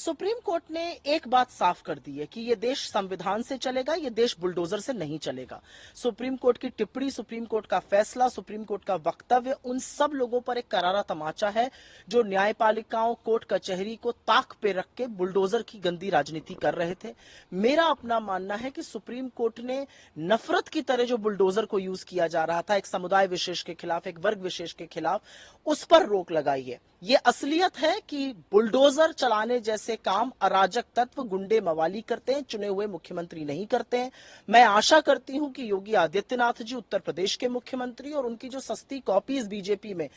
Supreme court ने एक बात साफ कर दी है कि ये देश संविधान से चलेगा, ये देश बुलडोजर से नहीं चलेगा। सुप्रीम कोर्ट की टिप्पणी, सुप्रीम कोर्ट का फैसला, सुप्रीम कोर्ट का वक्तव्य उन सब लोगों पर एक करारा तमाचा है जो न्यायपालिकाओं, कोर्ट कचहरी को ताक पे रख के बुलडोजर की गंदी राजनीति कर रहे थे। मेरा अपना मानना है कि सुप्रीम कोर्ट ने नफरत की तरह जो बुलडोजर को यूज किया जा रहा था एक समुदाय विशेष के खिलाफ, एक वर्ग विशेष के खिलाफ, उस पर रोक लगाई है। ये असलियत है कि बुलडोजर चलाने जैसे काम अराजक तत्व, गुंडे, मवाली करते हैं, चुने हुए मुख्यमंत्री नहीं करते हैं। मैं आशा करती हूं कि योगी आदित्यनाथ जी, उत्तर प्रदेश के मुख्यमंत्री, और उनकी जो सस्ती कॉपीज बीजेपी में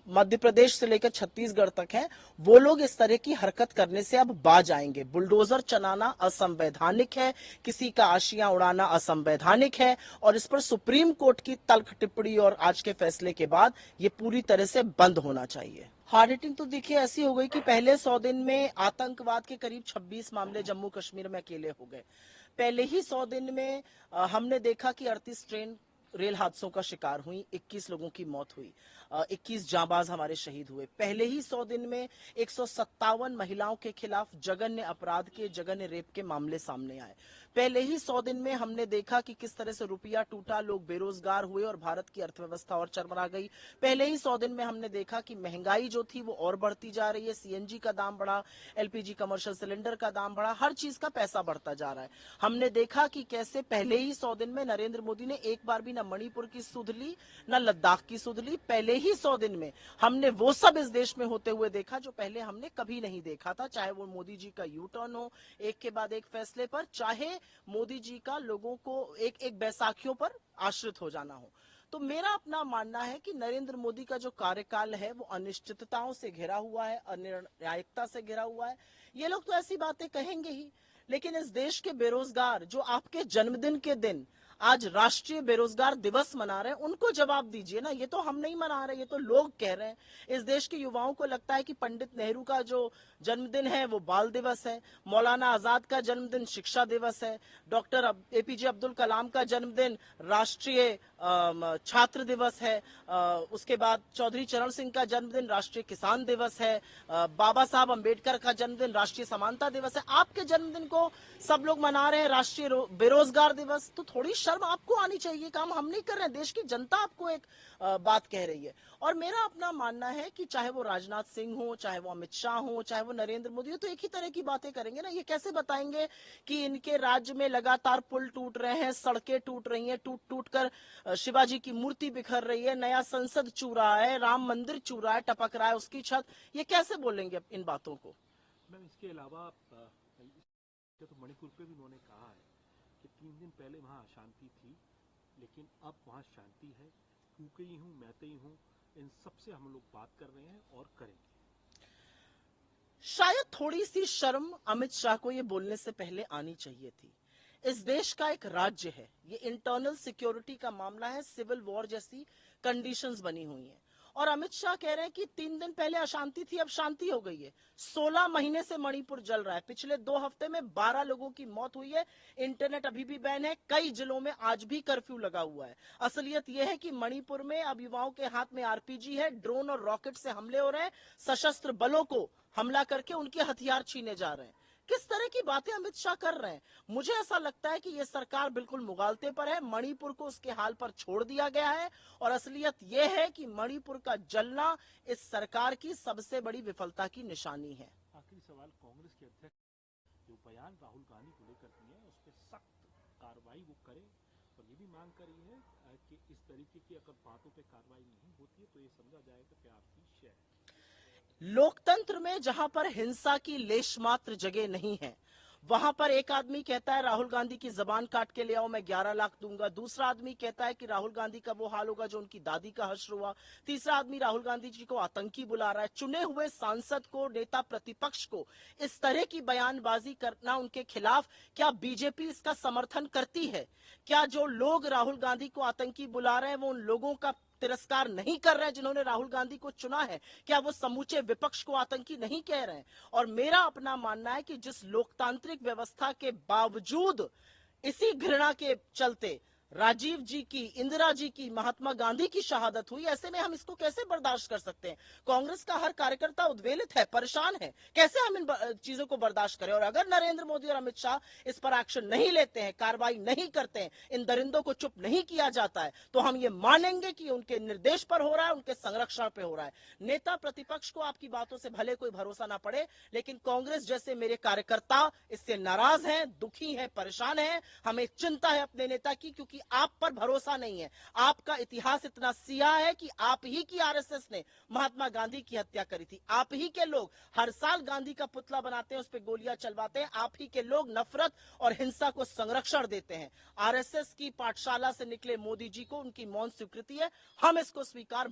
मध्य प्रदेश से लेकर छत्तीसगढ़ तक है, वो लोग इस तरह की हरकत करने से अब बाज आएंगे। बुलडोजर चलाना असंवैधानिक है, किसी का आशियां उड़ाना असंवैधानिक है, और इस पर सुप्रीम कोर्ट की तल्ख टिप्पणी और आज के फैसले के बाद ये पूरी तरह से बंद होना चाहिए। हार्ड हिटिंग तो देखिए ऐसी हो गई कि पहले 100 दिन में आतंकवाद के करीब 26 मामले जम्मू कश्मीर में अकेले हो गए। पहले ही 100 दिन में हमने देखा कि 38 ट्रेन रेल हादसों का शिकार हुई, 21 लोगों की मौत हुई, 21 जांबाज हमारे शहीद हुए। पहले ही 100 दिन में 157 महिलाओं के खिलाफ जघन्य अपराध के, जघन्य रेप के मामले सामने आए। पहले ही 100 दिन में हमने देखा कि किस तरह से रुपया टूटा, लोग बेरोजगार हुए और भारत की अर्थव्यवस्था और चरमरा गई। पहले ही 100 दिन में हमने देखा कि महंगाई जो थी वो और बढ़ती जा रही है, सीएनजी का दाम बढ़ा, एलपीजी कमर्शियल सिलेंडर का दाम बढ़ा, हर चीज का पैसा बढ़ता जा रहा है। हमने देखा कि कैसे पहले ही 100 दिन में नरेंद्र मोदी ने एक बार भी न मणिपुर की सुध ली, न लद्दाख की सुध ली। पहले ही 100 दिन में हमने वो सब इस देश में होते हुए देखा जो पहले हमने कभी नहीं देखा था, चाहे वो मोदी जी का यू टर्न हो एक के बाद एक फैसले पर, चाहे मोदी जी का लोगों को एक एक बैसाखियों पर आश्रित हो जाना हो। तो मेरा अपना मानना है कि नरेंद्र मोदी का जो कार्यकाल है वो अनिश्चितताओं से घिरा हुआ है, अनिर्णायकता से घिरा हुआ है। ये लोग तो ऐसी बातें कहेंगे ही, लेकिन इस देश के बेरोजगार जो आपके जन्मदिन के दिन आज राष्ट्रीय बेरोजगार दिवस मना रहे हैं, उनको जवाब दीजिए ना। ये तो हम नहीं मना रहे, ये तो लोग कह रहे हैं। इस देश के युवाओं को लगता है कि पंडित नेहरू का जो जन्मदिन है वो बाल दिवस है, मौलाना आजाद का जन्मदिन शिक्षा दिवस है, डॉक्टर एपीजे अब्दुल कलाम का जन्मदिन राष्ट्रीय छात्र दिवस है, उसके बाद चौधरी चरण सिंह का जन्मदिन राष्ट्रीय किसान दिवस है, बाबा साहब अंबेडकर का जन्मदिन राष्ट्रीय समानता दिवस है। आपके जन्मदिन को सब लोग मना रहे हैं राष्ट्रीय बेरोजगार दिवस। तो थोड़ी शर्म आपको आनी चाहिए। काम हम नहीं कर रहे हैं, देश की जनता आपको एक बात कह रही है। और मेरा अपना मानना है कि चाहे वो राजनाथ सिंह हो, चाहे वो अमित शाह हो, चाहे वो नरेंद्र मोदी हो, तो एक ही तरह की बातें करेंगे ना। ये कैसे बताएंगे कि इनके राज्य में लगातार पुल टूट रहे हैं, सड़कें टूट रही हैं, टूट टूट कर शिवाजी की मूर्ति बिखर रही है, नया संसद चू रहा है, राम मंदिर चू रहा है, टपक रहा है उसकी छत। ये कैसे बोलेंगे इन बातों को? मैम, इसके अलावा तो मणिपुर पे भी उन्होंने कहा है कि 3 दिन पहले वहाँ अशांति थी, लेकिन अब वहाँ शांति है। तू ही हूँ, मैं ही हूँ, इन सबसे हम लोग बात कर रहे हैं और करेंगे। शायद थोड़ी सी शर्म अमित शाह को ये बोलने से पहले आनी चाहिए थी। इस देश का एक राज्य है, ये इंटरनल सिक्योरिटी का मामला है, सिविल वॉर जैसी कंडीशंस बनी हुई हैं। और अमित शाह कह रहे हैं कि 3 दिन पहले अशांति थी, अब शांति हो गई है। 16 महीने से मणिपुर जल रहा है, पिछले 2 हफ्ते में 12 लोगों की मौत हुई है, इंटरनेट अभी भी बैन है, कई जिलों में आज भी कर्फ्यू लगा हुआ है। असलियत यह है कि मणिपुर में अब युवाओं के हाथ में आरपीजी है, ड्रोन और रॉकेट से हमले हो रहे हैं, सशस्त्र बलों को हमला करके उनके हथियार छीने जा रहे हैं। किस तरह की बातें अमित शाह कर रहे हैं? मुझे ऐसा लगता है कि यह सरकार बिल्कुल मुगालते पर है, मणिपुर को उसके हाल पर छोड़ दिया गया है। और असलियत यह है कि मणिपुर का जलना इस सरकार की सबसे बड़ी विफलता की निशानी है। आखिरी सवाल, कांग्रेस के अध्यक्ष जो बयान राहुल गांधी को लेकर दिए हैं, उस पर सख्त कार्रवाई वो करे, और ये भी मांग कर रही है कि इस तरीके की अगर बातों पे कार्रवाई नहीं होती है तो ये समझा जाएगा कि आपकी शय है। लोकतंत्र में जहां पर हिंसा की लेश मात्र जगह नहीं है, वहां पर एक आदमी कहता है राहुल गांधी की जबान काट के ले आओ, मैं 11 लाख दूंगा। दूसरा आदमी कहता है कि राहुल गांधी का वो हाल होगा जो उनकी दादी का हश्र हुआ। तीसरा आदमी राहुल गांधी जी को आतंकी बुला रहा है। चुने हुए सांसद को, नेता प्रतिपक्ष को इस तरह की बयानबाजी करना उनके खिलाफ, क्या बीजेपी इसका समर्थन करती है? क्या जो लोग राहुल गांधी को आतंकी बुला रहे हैं वो उन लोगों का तिरस्कार नहीं कर रहे हैं जिन्होंने राहुल गांधी को चुना है? क्या वो समूचे विपक्ष को आतंकी नहीं कह रहे हैं? और मेरा अपना मानना है कि जिस लोकतांत्रिक व्यवस्था के बावजूद इसी घृणा के चलते राजीव जी की, इंदिरा जी की, महात्मा गांधी की शहादत हुई। ऐसे में हम इसको कैसे बर्दाश्त कर सकते हैं? कांग्रेस का हर कार्यकर्ता उद्वेलित है, परेशान है। कैसे हम इन चीजों को बर्दाश्त करें? और अगर नरेंद्र मोदी और अमित शाह इस पर एक्शन नहीं लेते हैं, कार्रवाई नहीं करते हैं, इन दरिंदों को चुप नहीं किया जाता है, तो हम ये मानेंगे कि उनके निर्देश पर हो रहा है, उनके संरक्षण पे हो रहा है। नेता प्रतिपक्ष को आपकी बातों से भले कोई भरोसा ना पड़े, लेकिन कांग्रेस जैसे मेरे कार्यकर्ता इससे नाराज हैं, दुखी हैं, परेशान हैं। हमें चिंता है अपने नेता की, क्योंकि आप पर भरोसा नहीं है। आपका इतिहास इतना सियाह है कि आप ही की आरएसएस ने महात्मा गांधी की हत्या करी थी। आप ही के लोग हर साल गांधी का पुतला बनाते हैं, उस पर गोलियां चलवाते हैं। आप ही के लोग नफरत और हिंसा को संरक्षण देते हैं। आरएसएस की पाठशाला से निकले मोदी जी को उनकी मौन स्वीकृति है, हम इसको स्वीकार